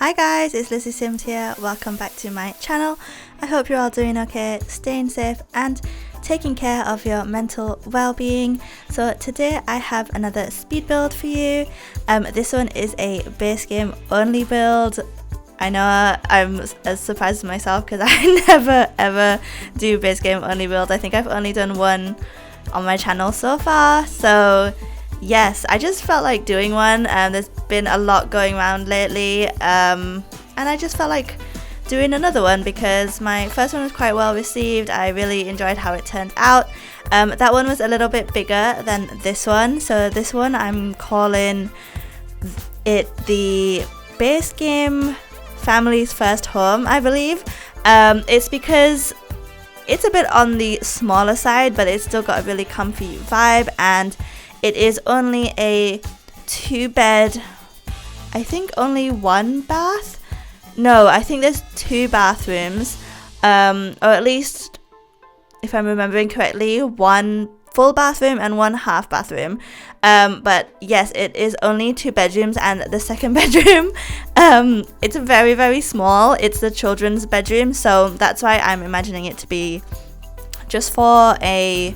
Hi guys, it's lizzisimss here. Welcome back to my channel. I hope you're all doing okay, staying safe and taking care of your mental well-being. So today I have another speed build for you. This one is a base game only build. I know I'm as surprised as myself because I never ever do base game only build. I think I've only done one on my channel so far. So yes, I just felt like doing one. There's been a lot going around lately, and I just felt like doing another one because my first one was quite well received. I really enjoyed how it turned out. That one was a little bit bigger than this one, so this one I'm calling it the base game family's first home, I believe. It's because it's a bit on the smaller side, but it's still got a really comfy vibe, and it is only a 2-bed, I think only 1 bath? No, I think there's 2 bathrooms, or at least, if I'm remembering correctly, 1 full bathroom and 1 half bathroom. But yes, it is only 2 bedrooms, and the second bedroom, it's very, very small. It's the children's bedroom, so that's why I'm imagining it to be just for a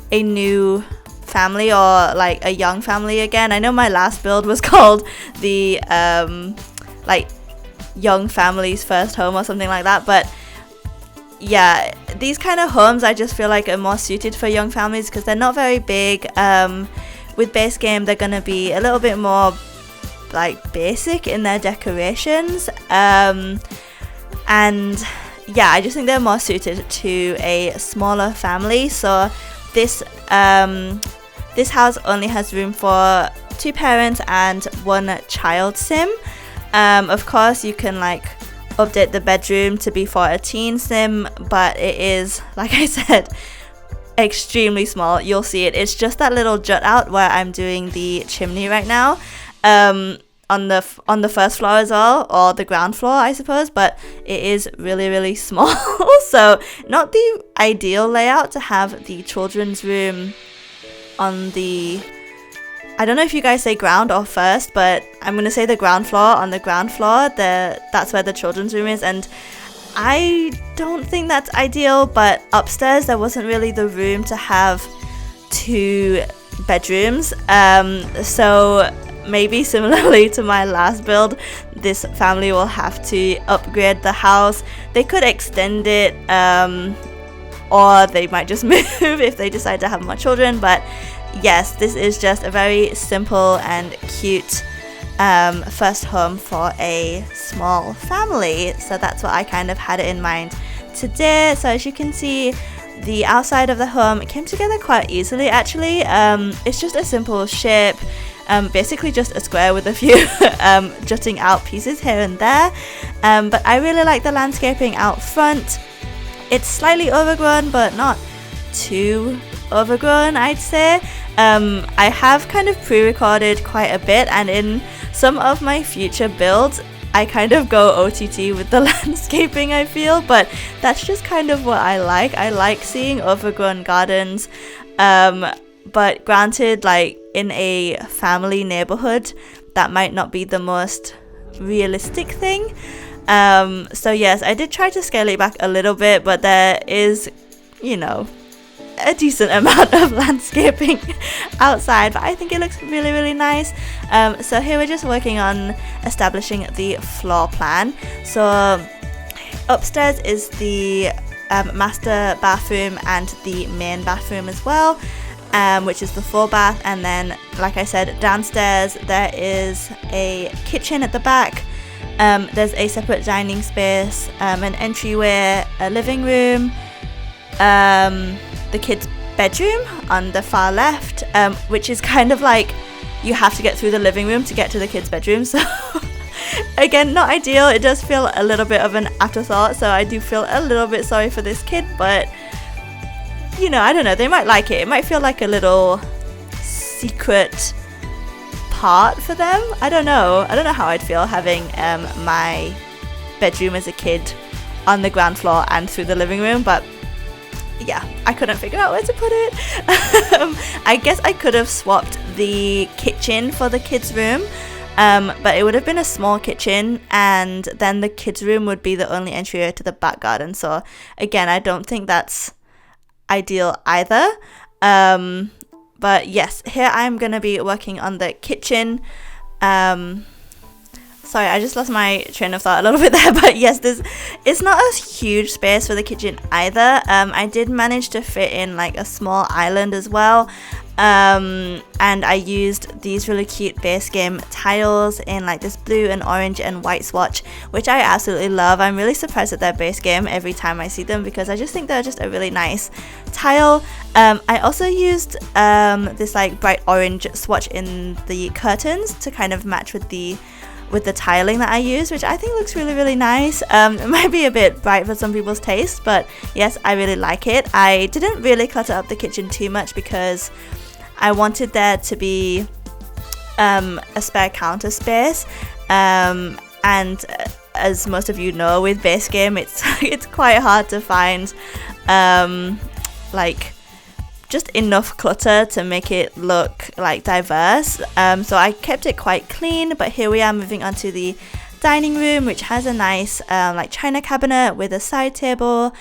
new family, or like a young family again. I know my last build was called the like young family's first home or something like that, but yeah, these kind of homes I just feel like are more suited for young families because they're not very big. With base game, they're gonna be a little bit more like basic in their decorations, and yeah, I just think they're more suited to a smaller family. So this house only has room for 2 parents and 1 child sim. Of course, you can like update the bedroom to be for a teen sim, but it is, like I said, extremely small. You'll see it. It's just that little jut out where I'm doing the chimney right now, on the first floor as well, or the ground floor, I suppose. But it is really, really small. So not the ideal layout to have the children's room on the, I don't know if you guys say ground or first, but I'm gonna say the ground floor. On the ground floor, that's where the children's room is, and I don't think that's ideal. But upstairs there wasn't really the room to have 2 bedrooms, so maybe similarly to my last build, this family will have to upgrade the house. They could extend it, or they might just move if they decide to have more children. But yes, this is just a very simple and cute first home for a small family. So that's what I kind of had in mind today. So as you can see, the outside of the home came together quite easily actually. It's just a simple shape, basically just a square with a few jutting out pieces here and there, but I really like the landscaping out front. It's slightly overgrown, but not too overgrown, I'd say. I have kind of pre-recorded quite a bit, and in some of my future builds I kind of go OTT with the landscaping, I feel, but that's just kind of what I like. I like seeing overgrown gardens, but granted, like in a family neighborhood, that might not be the most realistic thing. So yes, I did try to scale it back a little bit, but there is, you know, a decent amount of landscaping outside, but I think it looks really, really nice. So here we're just working on establishing the floor plan. So upstairs is the master bathroom and the main bathroom as well, which is the full bath. And then, like I said, downstairs there is a kitchen at the back. There's a separate dining space, an entryway, a living room, the kids' bedroom on the far left, which is kind of like you have to get through the living room to get to the kids' bedroom. So again, not ideal. It does feel a little bit of an afterthought, so I do feel a little bit sorry for this kid, but you know, I don't know, they might like it. It might feel like a little secret part for them. I don't know how I'd feel having my bedroom as a kid on the ground floor and through the living room, but yeah, I couldn't figure out where to put it. I guess I could have swapped the kitchen for the kids' room, but it would have been a small kitchen, and then the kids' room would be the only entryway to the back garden. So again, I don't think that's ideal either. But yes, here I'm gonna be working on the kitchen. Sorry, I just lost my train of thought a little bit there, but yes, it's not a huge space for the kitchen either. I did manage to fit in like a small island as well, and I used these really cute base game tiles in like this blue and orange and white swatch, which I absolutely love. I'm really surprised at their base game every time I see them, because I just think they're just a really nice tile. I also used this like bright orange swatch in the curtains to kind of match with the tiling that I use, which I think looks really, really nice. It might be a bit bright for some people's taste, but yes, I really like it. I didn't really clutter up the kitchen too much because I wanted there to be a spare counter space, and as most of you know, with base game, it's quite hard to find like just enough clutter to make it look like diverse. So I kept it quite clean, but here we are moving on to the dining room, which has a nice like china cabinet with a side table,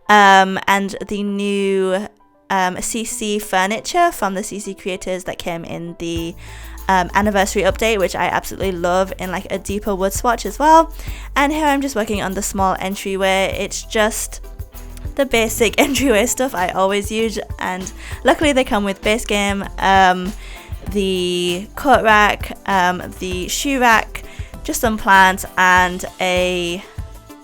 and the new CC furniture from the CC creators that came in the anniversary update, which I absolutely love, in like a deeper wood swatch as well. And here I'm just working on the small entryway. It's just the basic entryway stuff I always use, and luckily they come with base game, the coat rack, the shoe rack, just some plants, and a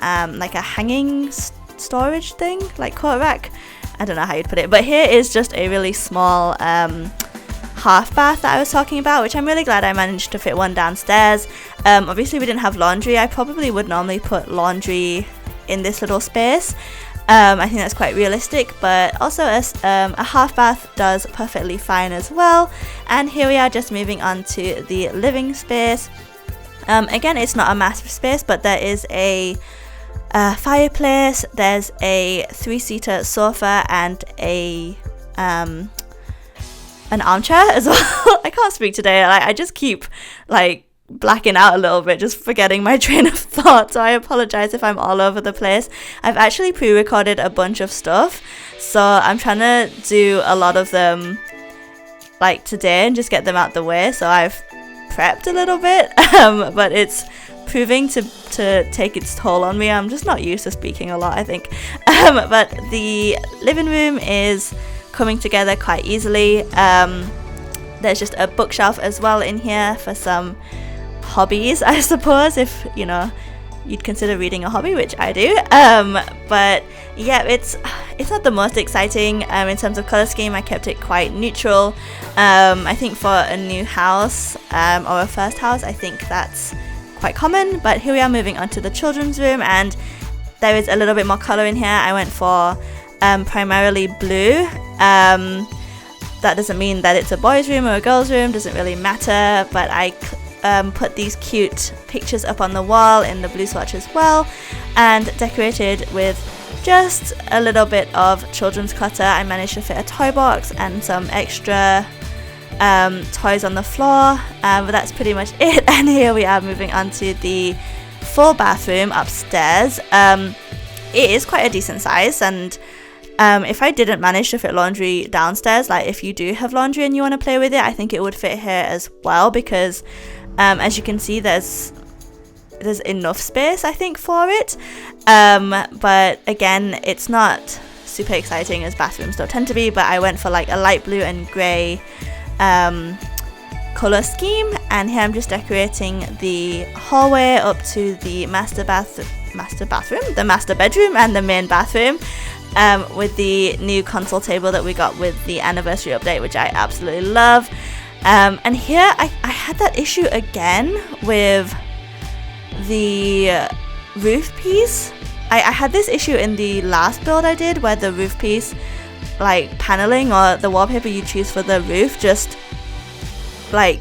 like a hanging storage thing, like coat rack. I don't know how you'd put it, but here is just a really small half bath that I was talking about, which I'm really glad I managed to fit one downstairs. Obviously we didn't have laundry. I probably would normally put laundry in this little space. I think that's quite realistic, but also a half bath does perfectly fine as well. And here we are just moving on to the living space. Again, it's not a massive space, but there is a fireplace, there's a 3-seater sofa, and an armchair as well. I can't speak today. I just keep like blacking out a little bit, just forgetting my train of thought, so I apologize if I'm all over the place. I've actually pre-recorded a bunch of stuff, so I'm trying to do a lot of them like today and just get them out the way, so I've prepped a little bit, but it's proving to take its toll on me. I'm just not used to speaking a lot, I think. But the living room is coming together quite easily. There's just a bookshelf as well in here for some hobbies, I suppose, if you know you'd consider reading a hobby, which I do. But yeah, it's not the most exciting in terms of color scheme. I kept it quite neutral. I think for a new house or a first house, I think that's quite common. But here we are moving on to the children's room, and there is a little bit more color in here. I went for primarily blue. That doesn't mean that it's a boys' room or a girls' room, doesn't really matter, but I put these cute pictures up on the wall in the blue swatch as well, and decorated with just a little bit of children's clutter. I managed to fit a toy box and some extra toys on the floor, but that's pretty much it. And here we are moving on to the full bathroom upstairs. It is quite a decent size, and if I didn't manage to fit laundry downstairs, like if you do have laundry and you want to play with it, I think it would fit here as well, because as you can see, there's enough space, I think, for it. But again, it's not super exciting as bathrooms don't tend to be, but I went for like a light blue and grey color scheme, and here I'm just decorating the hallway up to the master bedroom, and the main bathroom, with the new console table that we got with the anniversary update, which I absolutely love. And here I had that issue again with the roof piece. I had this issue in the last build I did, where the roof piece, like paneling or the wallpaper you choose for the roof, just like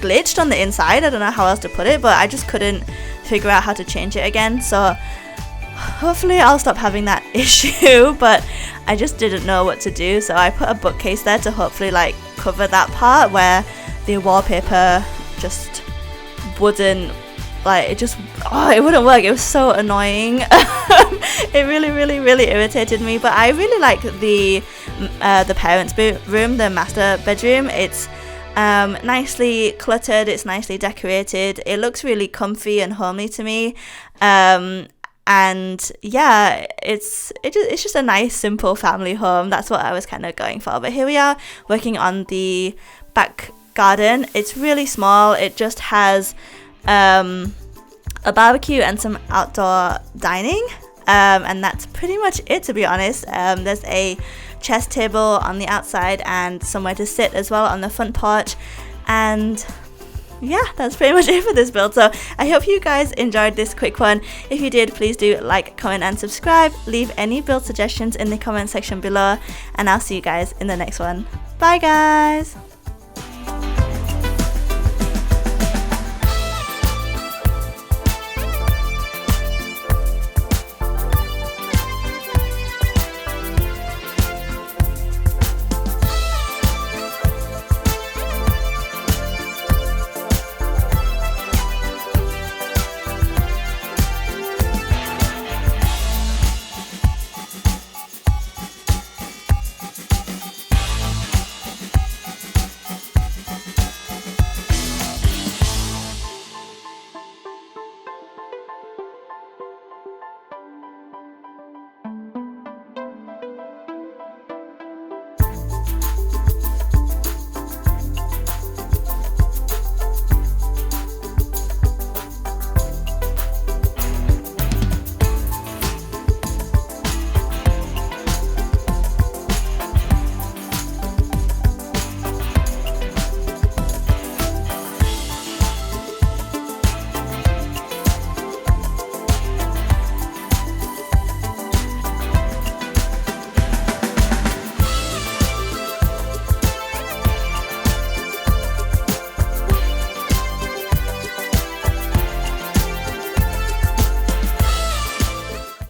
glitched on the inside. I don't know how else to put it, but I just couldn't figure out how to change it again. So hopefully I'll stop having that issue, but I just didn't know what to do, so I put a bookcase there to hopefully like cover that part where the wallpaper just wouldn't, like, it wouldn't work. It was so annoying. It really irritated me. But I really like the parents' room, the master bedroom. It's nicely cluttered, it's nicely decorated, it looks really comfy and homely to me, and yeah, it's just a nice simple family home. That's what I was kind of going for. But here we are working on the back garden. It's really small. It just has a barbecue and some outdoor dining, and that's pretty much it, to be honest. There's a chest table on the outside and somewhere to sit as well on the front porch, and yeah, that's pretty much it for this build. So I hope you guys enjoyed this quick one. If you did, please do like, comment and subscribe. Leave any build suggestions in the comment section below, and I'll see you guys in the next one. Bye guys.